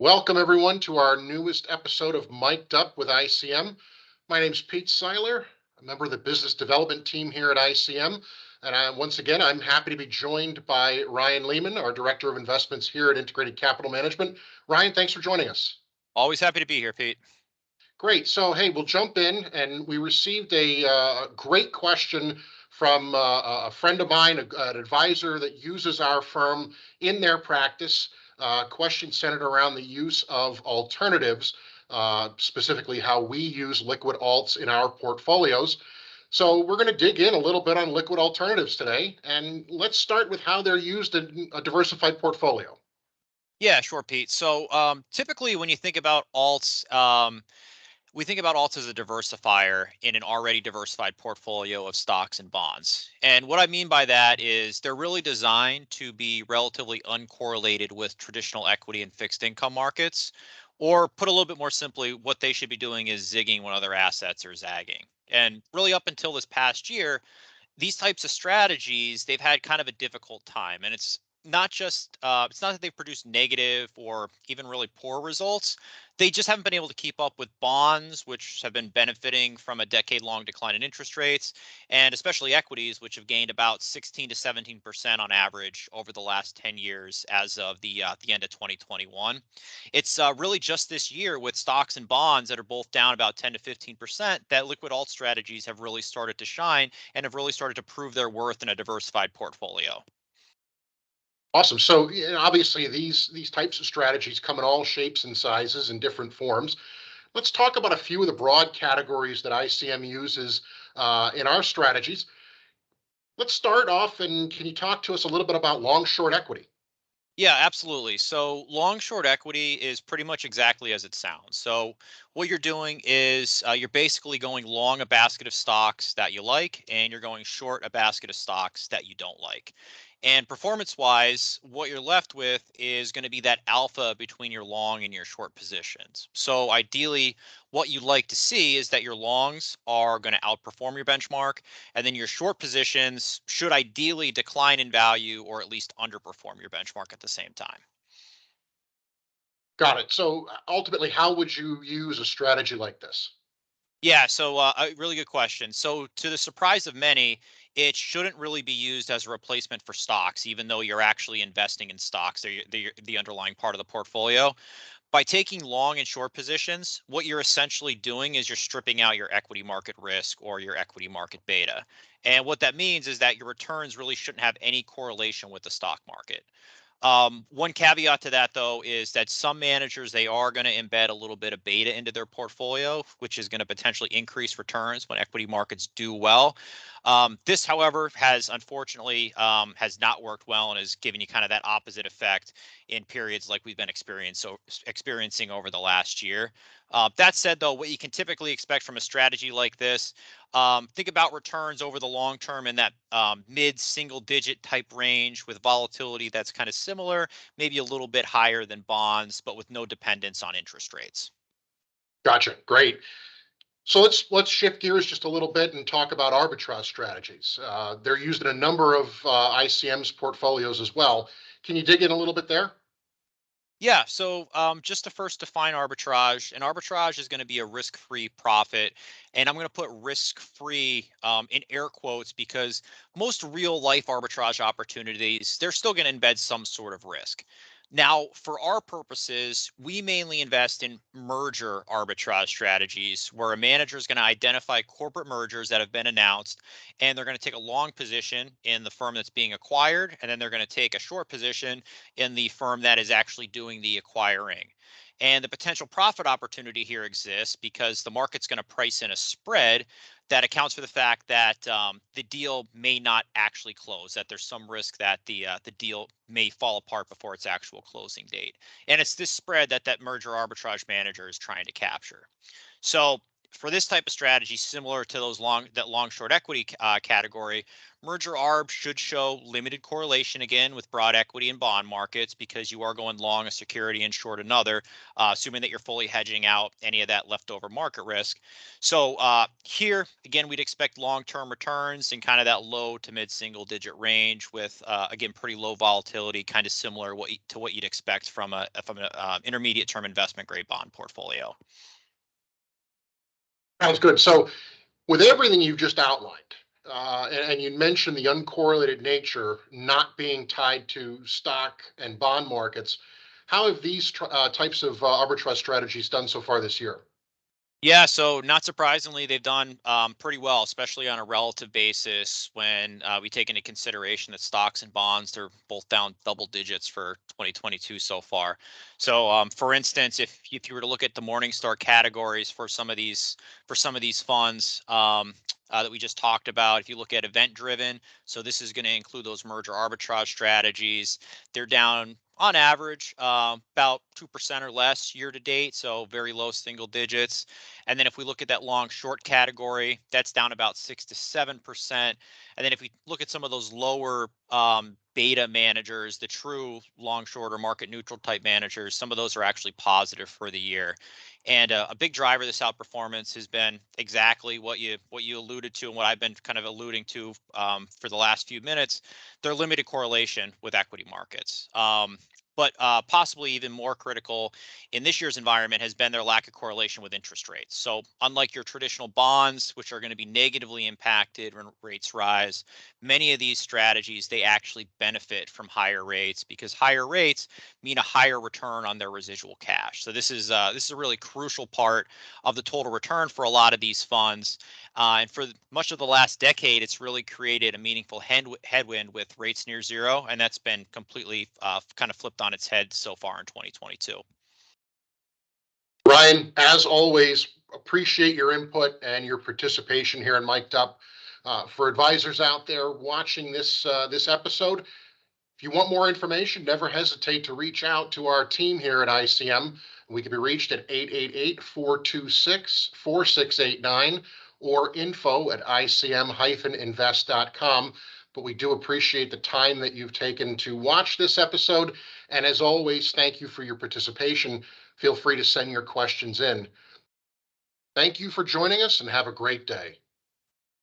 Welcome, everyone, to our newest episode of Mic'd Up with ICM. My name's Pete Seyler, a member of the business development team here at ICM. And once again, I'm happy to be joined by Ryan Lehman, our Director of Investments here at Integrated Capital Management. Ryan, thanks for joining us. Always happy to be here, Pete. Great. So, hey, we'll jump in. And we received a great question from a friend of mine, an advisor that uses our firm in their practice. Question centered around the use of alternatives, specifically how we use liquid alts in our portfolios. So we're going to dig in a little bit on liquid alternatives today. And let's start with how they're used in a diversified portfolio. Yeah, sure, Pete. So typically when you think about alts, we think about alts as a diversifier in an already diversified portfolio of stocks and bonds. And what I mean by that is they're really designed to be relatively uncorrelated with traditional equity and fixed income markets. Or put a little bit more simply, what they should be doing is zigging when other assets are zagging. And really up until this past year, these types of strategies, they've had kind of a difficult time. And it's not that they've produced negative or even really poor results. They just haven't been able to keep up with bonds, which have been benefiting from a decade-long decline in interest rates, and especially equities, which have gained about 16 to 17% on average over the last 10 years as of the end of 2021. It's really just this year with stocks and bonds that are both down about 10 to 15% that liquid alt strategies have really started to shine and have really started to prove their worth in a diversified portfolio. Awesome. So obviously these types of strategies come in all shapes and sizes and different forms. Let's talk about a few of the broad categories that ICM uses in our strategies. Let's start off, and can you talk to us a little bit about long short equity? Yeah, absolutely. So long short equity is pretty much exactly as it sounds. So what you're doing is you're basically going long a basket of stocks that you like, and you're going short a basket of stocks that you don't like. And performance wise, what you're left with is going to be that alpha between your long and your short positions. So ideally, what you'd like to see is that your longs are going to outperform your benchmark, and then your short positions should ideally decline in value or at least underperform your benchmark at the same time. Got it. So ultimately, how would you use a strategy like this? Yeah, so a really good question. So, to the surprise of many, it shouldn't really be used as a replacement for stocks, even though you're actually investing in stocks. They're the underlying part of the portfolio. By taking long and short positions, what you're essentially doing is you're stripping out your equity market risk or your equity market beta. And what that means is that your returns really shouldn't have any correlation with the stock market. One caveat to that, though, is that some managers they are going to embed a little bit of beta into their portfolio, which is going to potentially increase returns when equity markets do well. This, however, has unfortunately has not worked well and has given you kind of that opposite effect in periods like we've been experiencing over the last year. That said, though, what you can typically expect from a strategy like this, think about returns over the long term in that mid single digit type range with volatility that's kind of similar, maybe a little bit higher than bonds, but with no dependence on interest rates. Gotcha. Great. So let's shift gears just a little bit and talk about arbitrage strategies. They're used in a number of ICM's portfolios as well. Can you dig in a little bit there? Yeah, so just to first define arbitrage, and arbitrage is going to be a risk-free profit, and I'm going to put risk-free in air quotes because most real-life arbitrage opportunities, they're still going to embed some sort of risk. Now, for our purposes, we mainly invest in merger arbitrage strategies where a manager is going to identify corporate mergers that have been announced, and they're going to take a long position in the firm that's being acquired, and then they're going to take a short position in the firm that is actually doing the acquiring. And the potential profit opportunity here exists because the market's going to price in a spread that accounts for the fact that the deal may not actually close, that there's some risk that the deal may fall apart before its actual closing date. And it's this spread that that merger arbitrage manager is trying to capture. So for this type of strategy, similar to those long short equity category, merger arb should show limited correlation again with broad equity and bond markets because you are going long a security and short another, assuming that you're fully hedging out any of that leftover market risk. So here again, we'd expect long-term returns in kind of that low to mid single-digit range with again pretty low volatility, kind of similar to what you'd expect from an intermediate-term investment-grade bond portfolio. Sounds good. So with everything you've just outlined, and you mentioned the uncorrelated nature not being tied to stock and bond markets, how have these types of arbitrage strategies done so far this year? Yeah, so not surprisingly, they've done pretty well, especially on a relative basis when we take into consideration that stocks and bonds, they're both down double digits for 2022 so far. So, for instance, if you were to look at the Morningstar categories for some of these funds that we just talked about, if you look at event driven, so this is going to include those merger arbitrage strategies, they're down on average about 2% or less year to date, so very low single digits. And then if we look at that long short category, that's down about 6 to 7%. And then if we look at some of those lower beta managers, the true long short or market neutral type managers, some of those are actually positive for the year. And a big driver of this outperformance has been exactly what you alluded to and what I've been kind of alluding to for the last few minutes. Their limited correlation with equity markets. But possibly even more critical in this year's environment has been their lack of correlation with interest rates. So unlike your traditional bonds, which are going to be negatively impacted when rates rise, many of these strategies, they actually benefit from higher rates because higher rates mean a higher return on their residual cash. So this is a really crucial part of the total return for a lot of these funds. And for much of the last decade, it's really created a meaningful headwind with rates near zero, and that's been completely kind of flipped on its head so far in 2022. Ryan, as always, appreciate your input and your participation here in Mic'd Up. For advisors out there watching this episode, if you want more information, never hesitate to reach out to our team here at ICM. We can be reached at 888-426-4689 or info@icm-invest.com. But we do appreciate the time that you've taken to watch this episode. And as always, thank you for your participation. Feel free to send your questions in. Thank you for joining us and have a great day.